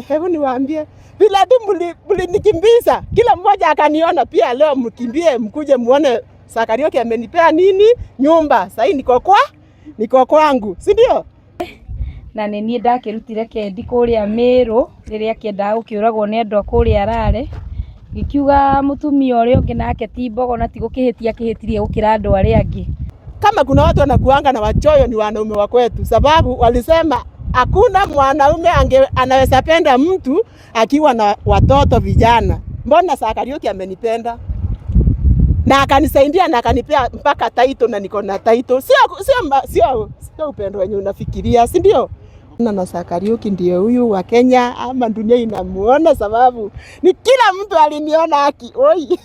Hebu niwaambie vile tu mlinikimbiza, kila mmoja akaniona pia. Leo mkimbie mkuje muone Sakarioki amenipea nini? Nyumba. Sasa niko kwangu, si ndio? Na nĩ niĩ ndakĩrutire Kendi kũrĩa Mĩrũ rĩrĩa kĩendaga gũkĩũragwo nĩ andũ a kũrĩa Rare, gĩkiuga mũtumia ũrĩa ũngĩ nake ti mbogo na ti gũkĩhĩtia kĩhĩtirie gũkĩra andũ arĩa angĩ. Kama kuna watu wanakuanga na wachoyo ni wanaume wa kwetu, sababu walisema hakuna mwanaume anaweza penda mtu akiwa na watoto vijana. Mbona Sakarioki amenipenda na akanisaidia na akanipea mpaka title na niko na title. Sio upendo wenye unafikiria, si ndio? Na Sakarioki ndio huyu wa Kenya ama dunia inamuona, sababu ni kila mtu aliniona haki. Oi.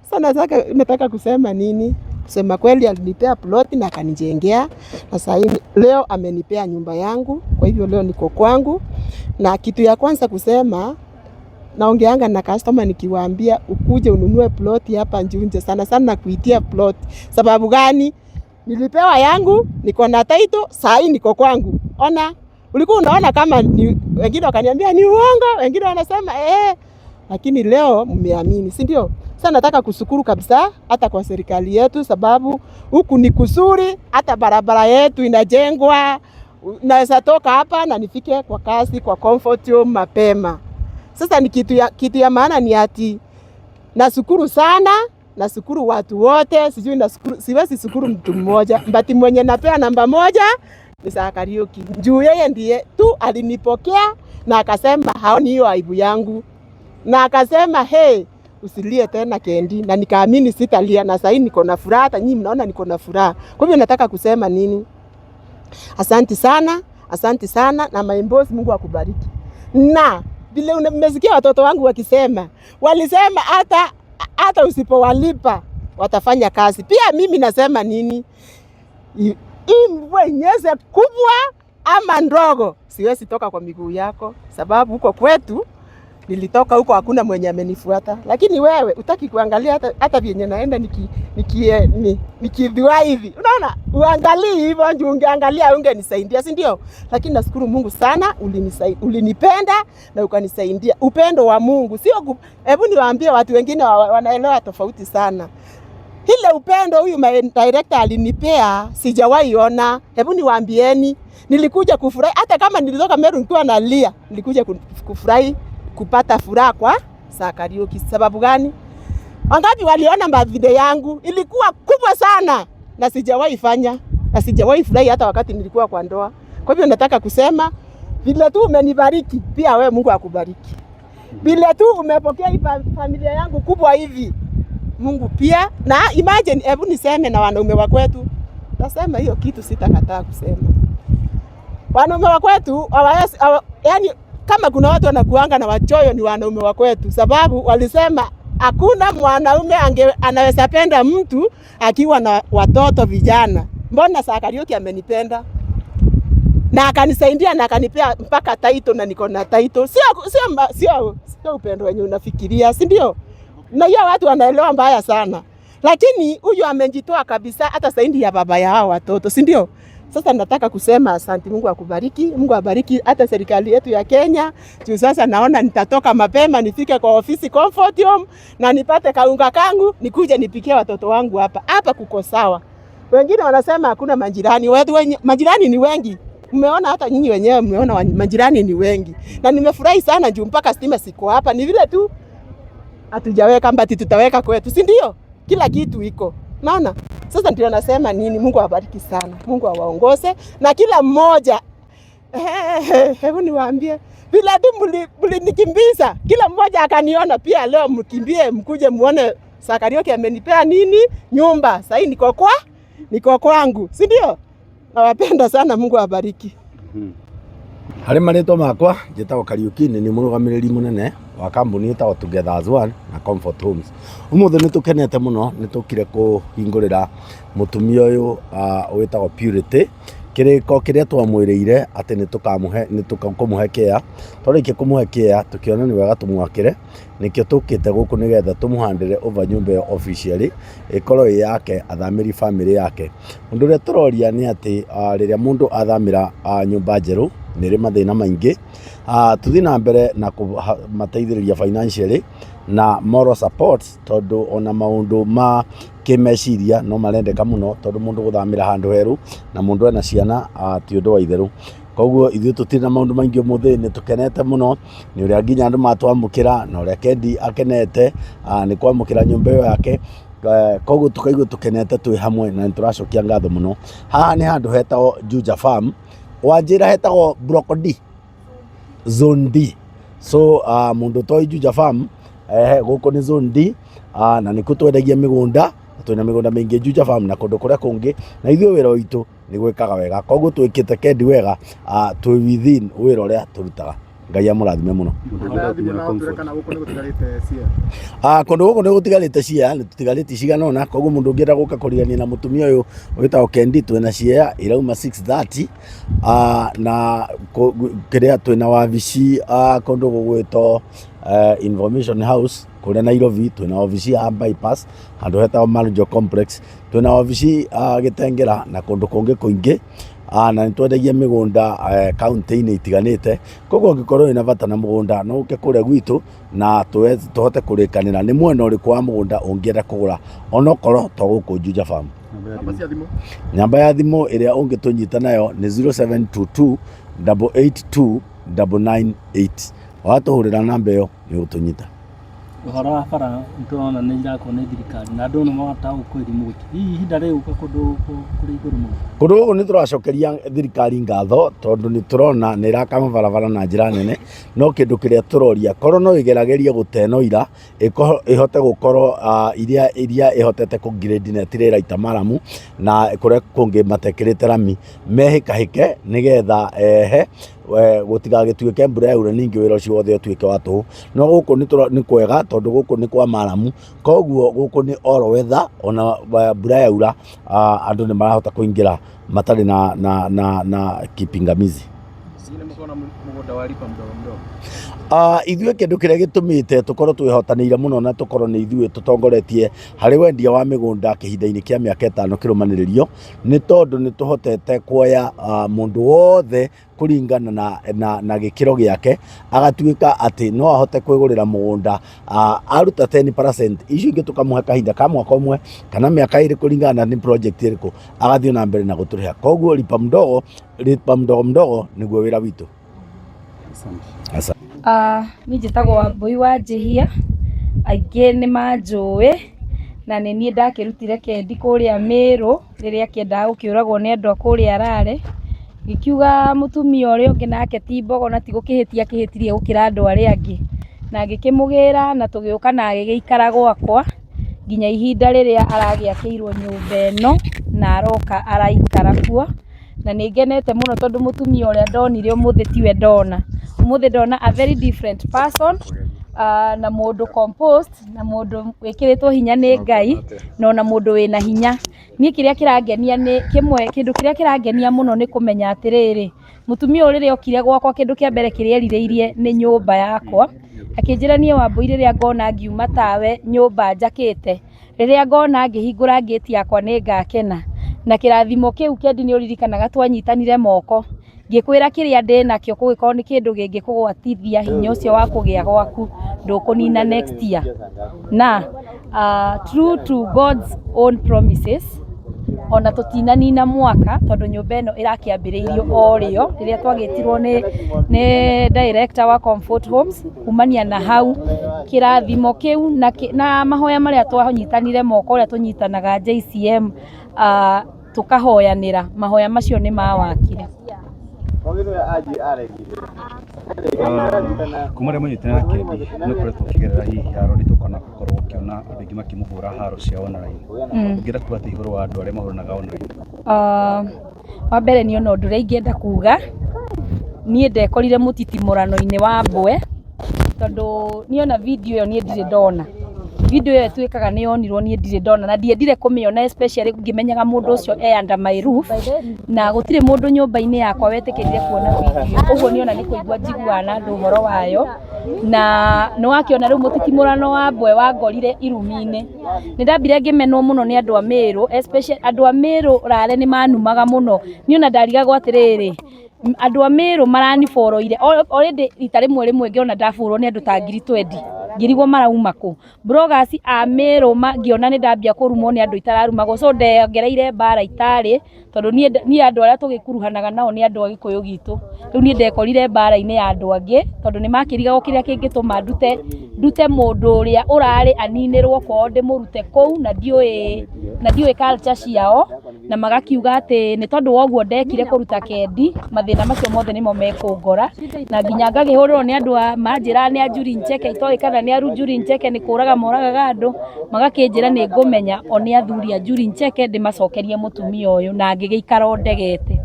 Sana nataka kusema nini? Kusema kweli alinipea ploti na akanijengea, na sasa leo amenipea nyumba yangu. Kwa hivyo leo niko kwangu, na kitu ya kwanza kusema, naongeanga na customer nikiwaambia ukuje ununue ploti hapa Njunje, sana sana kuitia ploti. Sababu gani? Nilipewa yangu, niko na title, sasa niko kwangu. Ona, ulikuwa unaona kama wengine wakaniambia ni uongo, wengine wanasema lakini leo mmeamini, si ndio? Sasa nataka kushukuru kabisa hata kwa serikali yetu, sababu huku ni kusuri, hata barabara yetu inajengwa. Naweza toka hapa na nifike kwa kazi kwa comfort home mapema. Sasa ni kitu ya maana ni ati nashukuru sana, nashukuru watu wote, siwezi shukuru mtu mmoja, but mwenye napea namba moja ni Sakarioki. Juu yeye ndiye tu alinipokea na akasema haoni hiyo aibu yangu. Na akasema usilie tena Kendi, na nikaamini sitalia, na sasa niko na furaha, hata nyinyi mnaona niko na furaha. Kwa hivyo nataka kusema nini? Asante sana na my boss, Mungu akubariki. Na vile mmesikia watoto wangu walisema hata usipowalipa watafanya kazi. Pia mimi nasema nini? Mvua inyeshe kubwa ama ndogo, siwezi toka kwa miguu yako, sababu huko kwetu nilitoka huko hakuna mwenye amenifuata. Lakini wewe utaki kuangalia hata vyenye naenda nikidhua hivi. Unaona? Uangalie hivyo, ndio ungeangalia ungenisaidia, si ndio? Lakini nashukuru Mungu sana, ulinipenda na ukanisaidia. Upendo wa Mungu sio hebu niwaambie watu wengine wanaelewa tofauti sana. Ile upendo huyu director alinipea sijawahi ona. Hebu niwaambieni, nilikuja kufurahi hata kama nilitoka Meru nikiwa nalia, nilikuja kufurahi, kupata furaha kwa Sakarioki. Sababu gani? Wangapi waliona video yangu? Ilikuwa kubwa sana na sijawahi fanya, na sijawahi furahi hata wakati nilikuwa kwa ndoa. Kwa hivyo nataka kusema vile tu umenibariki, pia wewe Mungu akubariki. Vile tu umepokea hii familia yangu kubwa hivi, Mungu pia. Na imagine, hebu niseme na wanaume wa kwetu. Nasema hiyo kitu sitakataa kusema. Wanaume wa kwetu yani kama kuna watu wanakuanga na wachoyo ni wanaume wa kwetu, sababu walisema hakuna mwanaume anaweza penda mtu akiwa na watoto vijana. Mbona Sakarioki amenipenda na akanisaidia na akanipea mpaka title na niko na title. Sio upendo wenye unafikiria, si ndio? Na hiyo watu wanaelewa mbaya sana. Lakini huyu amejitoa kabisa hata zaidi ya baba yao watoto, si ndio? Sasa nataka kusema asante, Mungu akubariki, Mungu abariki hata serikali yetu ya Kenya. Juu sasa naona nitatoka mapema nifike kwa ofisi comfort home na nipate kaunga kangu nikuje nipikie watoto wangu hapa. Hapa kuko sawa. Wengine wanasema hakuna majirani. Majirani ni wengi. Mmeona hata nyinyi wenyewe mmeona majirani ni wengi. Na nimefurahi sana juu mpaka stima siko hapa. Ni vile tu hatujaweka mbati, tutaweka kwetu, si ndio? Kila kitu iko. Naona? Sasa ndio nasema nini, Mungu awabariki sana. Mungu awaongoze na kila mmoja. Hebu niwaambie vile tu mlinikimbiza, kila mmoja akaniona pia. Leo mkimbie mkuje muone Sakarioki amenipea nini? Nyumba. Sasa niko kwangu, si ndio? Nawapenda sana, Mungu awabariki. Harĩ marĩtwa makwa njĩtagwo Kariuki, nĩ mũrũgamĩrĩri mũnene wa kambuni ĩtagwo Together as One na Comfort Homes. Ũmũthĩ nĩ tũkenete mũno, nĩ tũkire kũhingũrĩra mũtumia ũyũ wĩtagwo Purity kĩrĩko kĩrĩa twamwĩrĩire atĩ nĩ tũkũmũhe kĩa. Twarĩkia kũmũhe kĩa, tũkĩona nĩ wega tũmwakĩre, nĩkĩo tũkĩte gũkũ nĩgetha tũmũhandĩre over nyũmba ĩyo officially ĩkorwo ĩ yake, athamĩri family yake. Ũndũ ũrĩa tũroria nĩ atĩ rĩrĩa mũndũ athamĩra nyũmba njerũ nĩ rĩ mathĩna maingĩ. Tũthiĩ na mbere na kũmateithĩrĩria financially na moral support, tondũ ona maũndũ ma kĩmeciria no marendeka mũno, tondũ mũndũ gũthamĩra handũ heru na mũndũ ena ciana ti ũndũ wa itherũ. Koguo ithuĩ tũtirĩ na maũndũ maingĩ ũmũthĩ, nĩ tũkenete mũno nĩ ũrĩa nginya andũ matwamũkĩra na ũrĩa Kendi akenete nĩ kwamũkĩra nyũmba ĩyo yake. Koguo tũkaigua tũkenete twĩ hamwe na nĩ tũracokia ngatho mũno. Haha nĩ handũ hetagwo Juja Farm, wanjĩra hetagwo Block D, Zone D. So mũndũ toĩ Juja Farm, gũkũ nĩ Zone D, na nĩkuo twendagia mĩgũnda. Twĩna mĩgũnda mĩingĩ Juja Farm na kũndũ kũrĩa kũngĩ, na ithuĩ wĩra witũ nĩ gwĩkaga wega. Koguo twĩkĩte Kendi wega, twĩ within wĩra ũrĩa tũrutaga. Ngai amũrathime mũno. Kũndũ gũkũ nĩ gũtigarĩte ciea, nĩ tũtigarĩte cigana ũna. Koguo mũndũ ũngĩenda gũka kũrigania na mũtumia ũyũ wĩtagwo Kendi, twĩna ciea irauma 6:30, na kĩrĩa twĩna wabici kũndũ gũgwĩtwo Information House kũrĩa Nairobi. Twĩna wabici ya Bypass handũ hetagwo Marujo Complex. Twĩna wabici Gĩtengera na kũndũ kũngĩ kũingĩ, na nĩ twendagia mĩgũnda kaunti-inĩ itiganĩte. Koguo ũngĩkorwo wĩna bata na mũgũnda no ũke kũrĩa gwitũ na tũhote kũrĩkanĩra nĩ mwena ũrĩkũ wa mũgũnda ũngĩenda kũgũra, onokorwo to gũkũ Juja Farm. Namba ya thimũ ĩrĩa ũngĩtũnyita nayo nĩ 0722 882 998. Watũhũrĩra namba ĩyo nĩ ũgũtũnyita. Ũhoro wa bara nĩtũrona nĩ irakwo nĩ thirikari na andũ nĩ mahotaga gũkũĩri mũingĩ. Hihi ihinda rĩu kũndũ kũrĩ igũrũ mũno. Kũndũ gũkũ nĩ tũracokeria thirikari ngatho, tondũ nĩ tũrona nĩ ĩraka mabarabara na njĩra nene. No kĩndũ kĩrĩa tũroria, korwo no ĩgeragerie gũtenoira ĩhote gũkorwo iria ĩhotete kũ-grade na ĩtirĩ ĩraita maramu, na kũrĩa kũngĩ matekĩrĩte rami mehĩkahĩke nĩgetha gũtigagĩtuĩke mbura yaura ningĩ wĩra ũcio wothe ũtuĩke wa tũhũ. No gũkũ nĩ kwega tondũ gũkũ nĩ kwa maramu, koguo gũkũ nĩ all weather, ona mbura yaura andũ nĩ marahota kũingĩra matarĩ na kipingamizi. Ithuĩ kĩndũ kĩrĩa gĩtũmĩte tũkorwo twĩhotanĩire mũno na tũkorwo nĩ ithuĩ tũtongoretie harĩ wendia wa mĩgũnda kĩhinda-inĩ kĩa mĩaka 5 kĩrũmanĩrĩrio, nĩ tondũ nĩ tũhotete kuoya mũndũ wothe kũringana na gĩkĩro gĩake, agatuĩka atĩ no ahote kwĩgũrĩra mũgũnda, aruta 10%, icio ingĩ tũkamũhe kahinda ka mwaka ũmwe kana mĩaka 2 kũringana nĩ project ĩrĩkũ, agathiĩ na mbere na gũtũrĩha. Koguo lipa mdogo nĩguo wĩra witũ. Niĩ njĩtagwo Wambui wa Njĩhia, aingĩ nĩ manjũĩ, na nĩ niĩ ndakĩrutire Kendi kũrĩa Mĩrũ rĩrĩa kĩendaga gũkĩũragwo nĩ andũ a kũrĩa Rare, gĩkiuga mũtumia ũrĩa ũngĩ nake ti mbogo na ti gũkĩhĩtia kĩhĩtirie gũkĩra andũ arĩa angĩ, na ngĩkĩmũgĩra na tũgĩũka na agĩgĩikara gwakwa nginya ihinda rĩrĩa aragĩakĩirwo nyũmba ĩno na aroka araikara kuo, na nĩ ngenete mũno tondũ mũtumia ũrĩa ndonire ũmũthĩ tiwe ndona. Ũmũthĩ ndona a very different person, na mũndũ composed, na mũndũ wĩkĩrĩtwo hinya nĩ Ngai, na ona mũndũ wĩna hinya. Niĩ kĩrĩa kĩrangenia nĩ kĩndũ kĩrĩa kĩrangenia mũno nĩ kũmenya atĩrĩrĩ, mũtumia ũyũ rĩrĩa okire gwakwa kĩndũ kĩa mbere kĩrĩa erirĩirie nĩ nyũmba yakwa, akĩnjĩra niĩ Wambui rĩrĩa ngona ngiuma tawe nyũmba njakĩte, rĩrĩa ngona ngĩhingũra gate yakwa nĩ ngakena, na kĩrathimo kĩu Kendi nĩ ũririkanaga twanyitanire moko, ngĩkwĩra kĩrĩa ndĩ nakĩo kũgĩkorwo nĩ kĩndũ gĩngĩkũgwatithia hinya ũcio wa kũgĩa gwaku ndũkũnina next year. Na true to God's own promises, ona tũtinanina mwaka tondũ nyũmba ĩno ĩrakĩambĩrĩirio o rĩo rĩrĩa twagĩtirwo nĩ director wa Comfort Homes. Kumania na hau kĩrathimo kĩu na mahoya marĩa twanyitanire moko ũrĩa tũnyitanaga JCM, tũkahoyanĩra, mahoya macio nĩ mawakire. Kuma rĩmwe nyitana Kendi nĩ koretwo kĩgerera hihi haro rĩtũkana gũkorwo ũkĩona andũ aingĩ makĩmũhũra haro cia online. Ũngĩenda kuuga atĩ igũrũ wa andũ arĩa mahũranaga online? Wa mbere niĩ ona ũndũ ũrĩa ingĩenda kuuga, niĩ ndekorire mũtitimũrano-inĩ wa mbwe, tondũ niĩ ona video ĩyo niĩ ndirĩ ndona. Video ĩyo ĩtuĩkaga nĩ yonirwo niĩ ndirĩ ndona, na ndiendire kũmĩona especially ngĩmenyaga mũndũ ũcio under my roof, na gũtirĩ mũndũ nyũmba-inĩ yakwa wetĩkĩrire kuona video. Ũguo niĩ ona nĩ kũigua njiguaga na andũ ũhoro wayo, na nĩ wakĩona rĩu mũtitimũrano wa mbwe wangorire irumi-inĩ. Nĩ ndambire ngĩmenwo mũno nĩ andũ a Mĩrũ, especially andũ a Mĩrũ Rare nĩ manumaga mũno. Niĩ ona ndarigagwo atĩrĩrĩ, andu a Meru marani foroire already rita rimwe ngiona ndafurwo ni andu ta 20 ngirigwo marauma ku bloggers a Meru ngiona ni ndambia kurumwo ni andu itararumagwo so ndeongereire bara itari tondu ni andu aria tugikuruhanaga nao ni andu a Gikuyu gitu riu ni ndekorire bara-ini ya andu angi tondu ni makiriga kiria kingituma ndute mundu uria urari aninirwo kwao ndimurute kou na ndiui culture ciao na magakiuga ati ni tondu woguo ndekire kuruta kendi mathina macio mothe nimo mekungora na nginya ngagihurwo ni andu manjira ni Njuri Ncheke itoi kana ni aru Njuri Ncheke ni kuraga moragaga andu magakinjira ni ngumenya oni athuri a Njuri Ncheke ndimacokerie mutumia uyu na ngigiikara ndegete.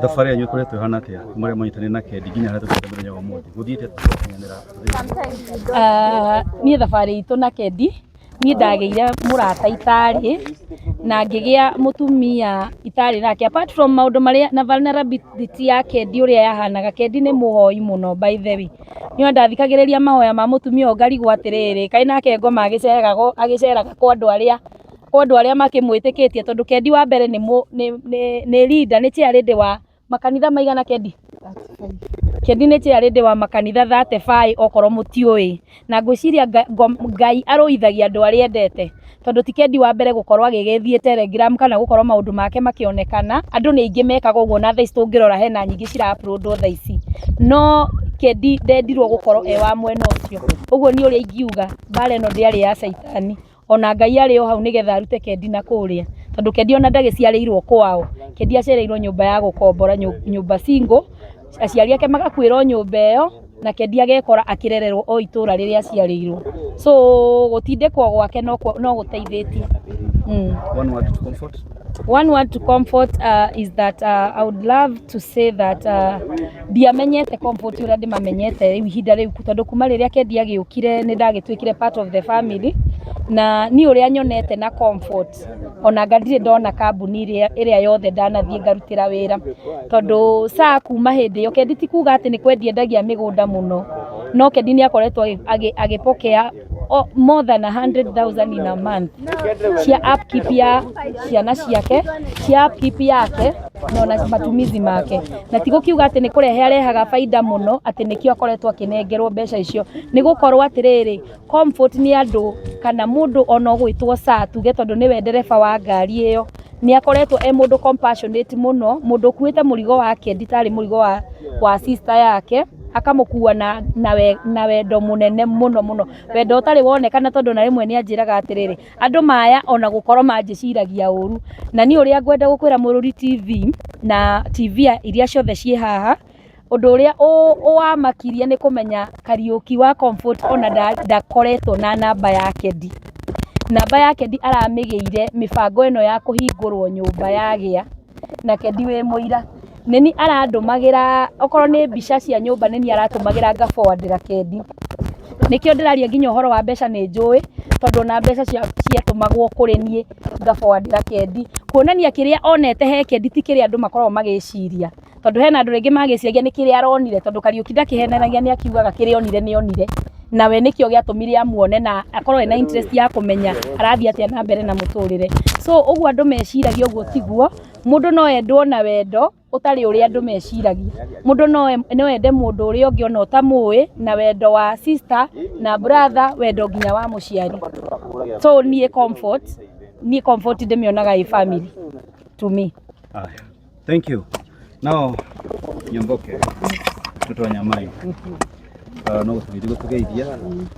Thabarĩ yanyu ĩkoretwo ĩhana atĩa marĩa manyitane na kendi nginya harĩa tũkinya mũthenya wa ũmũthĩ gũthiĩte tũkinyanĩra? Niĩ thabarĩ itũ na kendi niĩ ndageire mũrata itarĩ na ngĩgĩa mũtumia itarĩ nake apart from maũndũ marĩa na vulnerability ya kendi ũrĩa yahanaga. Kendi nĩ mũhoi mũno by the way, niĩ ndathikagĩrĩria mahoya ma mũtumia ũyũ ngarigwo atĩrĩrĩ kaĩ nake ngoma agĩceraga kwa andũ arĩa makĩmwĩtĩkĩtie tondu kendi wa mbere nĩ leader nĩ chairlady wa makanitha maigana kendi? Kendi nĩ chairlady wa makanitha 35 okorwo mũtiũĩ na ngwĩciria Ngai arũithagia andũ arĩa endete tondu ti kendi wa mbere gukorwo agĩgĩthiĩ Telegram kana gukorwo maũndũ make makĩonekana. Andũ nĩ aingĩ mekaga ũguo na thaa ici tũngĩrora hena nyingĩ cira upload thaa ici no kendi ndendirwo gukorwo wa mwena ũcio. Ũguo nĩ ũrĩa ingiuga bara ĩno ndĩarĩ ya caitani ona Ngai arĩ o hau nigetha arute kendi na kũrĩa tondu kendi ona ndagĩciarĩirwo kwao. Kendi aciarĩirwo nyũmba ya gũkombora, nyũmba single, aciari ake magakuĩrwo nyũmba ĩyo na kendi agekora akĩrererwo o itũra rĩrĩa aciarĩirwo. So gũtindĩkwo gwake no gũteithĩtie. One word to comfort is that I would love to say that ndiamenyete comfort ũrĩa ndĩmamenyete ihinda rĩu tondu kuma rĩrĩa kendi agĩũkire nĩ ndagĩtuĩkire part of the family na ni ũrĩa nyonete na comfort ona ndirĩ ndona kambuni ĩrĩa yothe ndanathiĩ ngarutĩra wĩra tondu saa kuma hĩndĩ ĩyo kendi ti kuga atĩ nĩ kwendia endagia mĩgũnda mũno no kendi nĩ akoretwo agĩpokea more than 100,000 in a month cia upkeep ya ciana ciake, cia upkeep yake na matumizi make na ti gũkiuga atĩ nĩ kũrehe arehaga baida mũno atĩ nĩkĩo akoretwo akĩnengerwo mbeca icio. Nĩ gũkorwo atĩrĩrĩ comfort nĩ andũ kana mũndũ ona ũgwĩtwo Saa tuge tondu nĩwe ndereba wa ngari ĩyo nĩ akoretwo mũndũ compassionate mũno, mũndũ ũkuĩte mũrigo wa kendi tarĩ mũrigo wa sister yake akamũkua na wendo mũnene mũno wendo ũtarĩ wonekana tondu na rĩmwe nĩ anjĩraga atĩrĩrĩ andũ maya ona gũkorwo manjĩciragia ũru na niĩ ũrĩa ngwenda gũkwĩra Mũrũri TV na TV iria ciothe ciĩ haha ũndũ ũrĩa wamakirie nĩ kũmenya Kariuki wa Comfort ona ndakoretwo na namba ya kendi. Namba ya kendi aramĩgĩire mĩbango ĩno ya kũhingũrwo nyũmba yagĩa na kendi wĩ mũira neni arandũmagĩra okorwo nĩ mbica cia nyũmba neni aratũmagĩra ngaforwardĩra kendi. Nĩkĩo ndĩraria nginya ũhoro wa mbeca nĩ njũĩ tondu na mbeca ciatũmagwo kũrĩ niĩ ngaforwardĩra kendi kuonania kĩrĩa onete he kendi ti kĩrĩa andũ makoragwo magĩciria tondu hena andũ rĩngĩ magĩciragia nĩ kĩrĩa aronire tondu Kariuki ndakĩhenagia nĩ akiugaga kĩrĩa onire nĩ onire nawe nĩkĩo gĩatũmire amuone na akorwo ena interest ya kũmenya arathiĩ atĩa na mbere na mũtũrĩre. So ũguo andũ meciragia ũguo tiguo, mũndũ no endwo na wendo ũtarĩ ũrĩa andũ meciragia. Mũndũ no ende mũndũ ũrĩa ũngĩ ona ũtamũĩ na wendo wa sister na brother, wendo nginya wa mũciari. So niĩ comfort ndĩmĩonaga ĩ family to me. Thank you. Now Nyamboke mtoto wa Nyamai no gũtũgeithia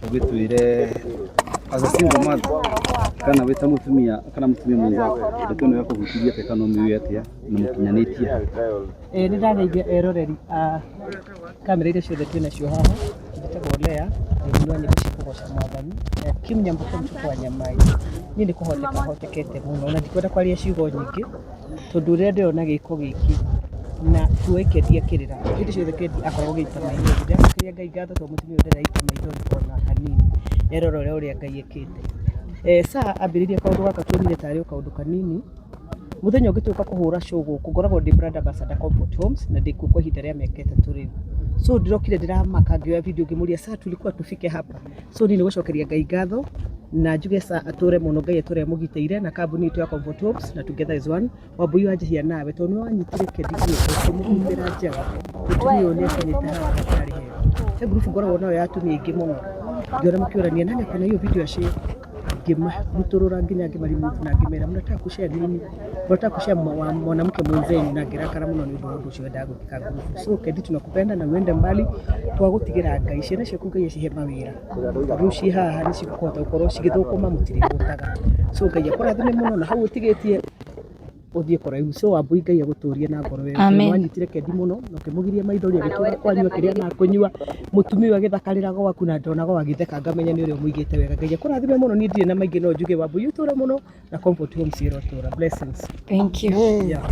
ũgĩtwĩre as a single mother kana wĩta mũtumia kana mũtumia mwenzako ndeto ĩno ya kũhutiria atĩa kana ũmĩũĩ atĩa na mũkinyanĩtie? Nĩ ndageithia eroreri a kamera iria ciothe twĩnacio haha ndĩtagwo Lea nĩnyua nyĩmbo cia kũgoca Mwathani Kim Nyamboke mtoto wa Nyamai. Niĩ nĩ kũhoteka hotekete mũno na ndikwenda kwaria ciugo nyingĩ tondu ũrĩa ndĩrona gĩko gĩkĩ na tuoĩ kendi akĩrĩra hĩndĩ ciothe kendi akoragwo gĩita maithori ndĩrakĩria Ngai ngatho tondũ mũtumia ũyũ ndĩraita maithori ona hanini erorore ũrĩa Ngai ekĩte. Saa ambĩrĩria kaũndũ gaka tuonire tarĩ kaũndũ kanini muthenya ũngĩtuĩka kũhũra show gũkũ ngoragwo ndĩ brand ambassador Comfort Homes na ndĩ kwa ihinda rĩa mĩaka 3 rĩu. So ndĩrokire ndĩramaka ngĩoya video ngĩmũria Saa tulikuwa tufike hapa. So niĩ nĩ gũcokeria Ngai ngatho na njuge sa ature muno Ngai ature mugiteire na kambuni itu ya Comfort Homes na Together is One Wambui wanjihia nawe tondu wanyitire kendi cio kumumbira njega mutumia uyu niekinyite haha atari hega he group ngoragwo nayo ya atumia aingi muno ngiona mukiurania nani akona hiyo video aci muturura nginya ngimarimuvu na ngimera mnataka kushare nini, mnataka kushare mwanamke mwenzenu na ngirakara muno ni undu ucio ndagukika group. So kendi tunakupenda na uende mbali twagutigira Ngai ciana ciaku Ngai acihe mawira tondu ci haha ni cikuhota gukorwo cigithukuma mutiri gutaga. So Ngai akurathime muno na hau utigitie uthie koraihu. So Wambui Ngai aguturie na ngoro wewe wanyitire kendi muno na ukimugiria maithori agitura kwanyua kiria na kunyua mutumia agithakarira gwaku na ndonaga agitheka ngamenya ni uria muigite wega. Ngai akurathime muno ni ndire na maingi no njuge Wambui utura muno na Comfort Homes irotura. Blessings. Thank you. Yeah.